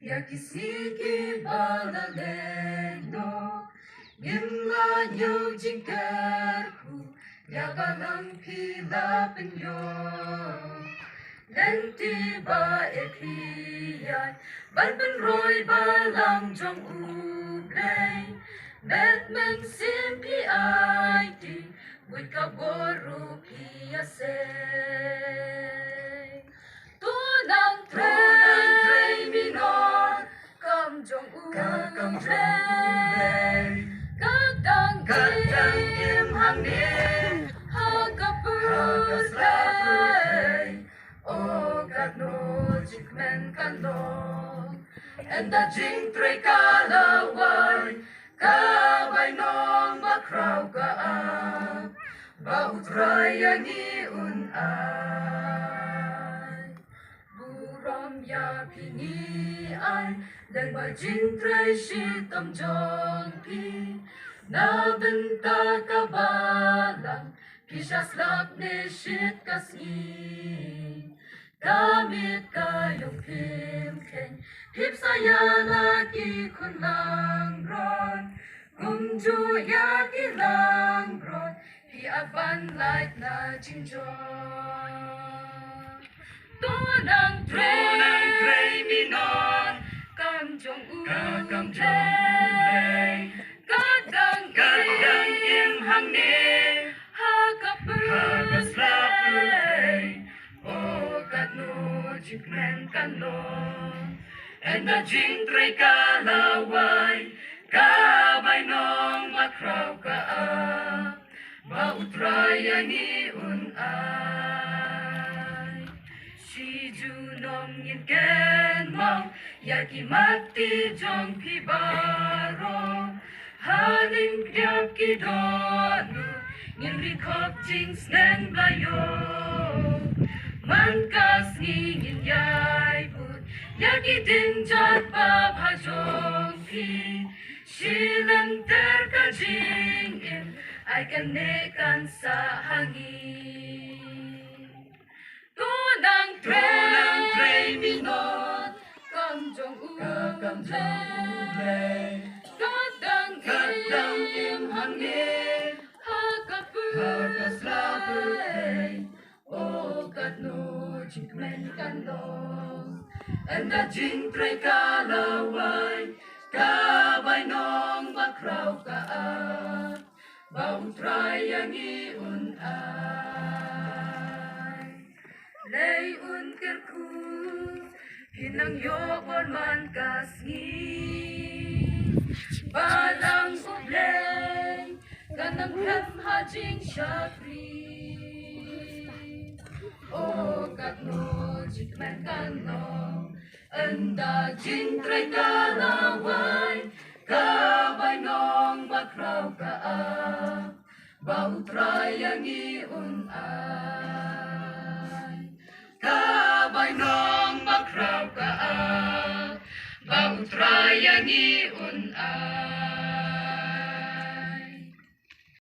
ya kisiki balaleno gimla nyo jingkerku ya balang pila penyo lenti ba ekliyan ban roy balang jong ublay Batman simpi IT buat kaboru piase tunang tray minor kam jong ublay kadang im hangin hagapurlay oh God no jikmen kanong and the jing tray kalaway kabay nong bakraw ka bautray ang iunay buram ya pini ay dan bajing tray shitam jongpi na benta kabalang kisyaslap ni shit kasni gamit kayong kimken hipsaya lagi khun lang ron kumju ya kilang ron hi aban like na jinjo tunang tray minon kam jong ublay kadang im hangni hagaslapulay oh God no jikmen kanong and the jing tray kalaway kabay nong makraw ka bautray ang iunay si junong yinken mau yaki mati jong pibaro haling piak kidonu ngirikop jing sneng blayo mankas ngingin yay put yaki dinjat babhajong pi shilan terka jing in ay kanekan sa hangin tunang tray minot kam jong ublay kadang im hangin hagaslapulay oh God no jikmen kanong and the jing tray kalaway kabay nong bakraw ka bautray ang iunay layun kerku hinang yobon man kasngi balang ublay kanang hem hajing syapri oh God no jikmen kanong anda jing tray kalaway kabay nong bakraw ka bautray ang iunay kabay nong bakraw ka bautray ang iunay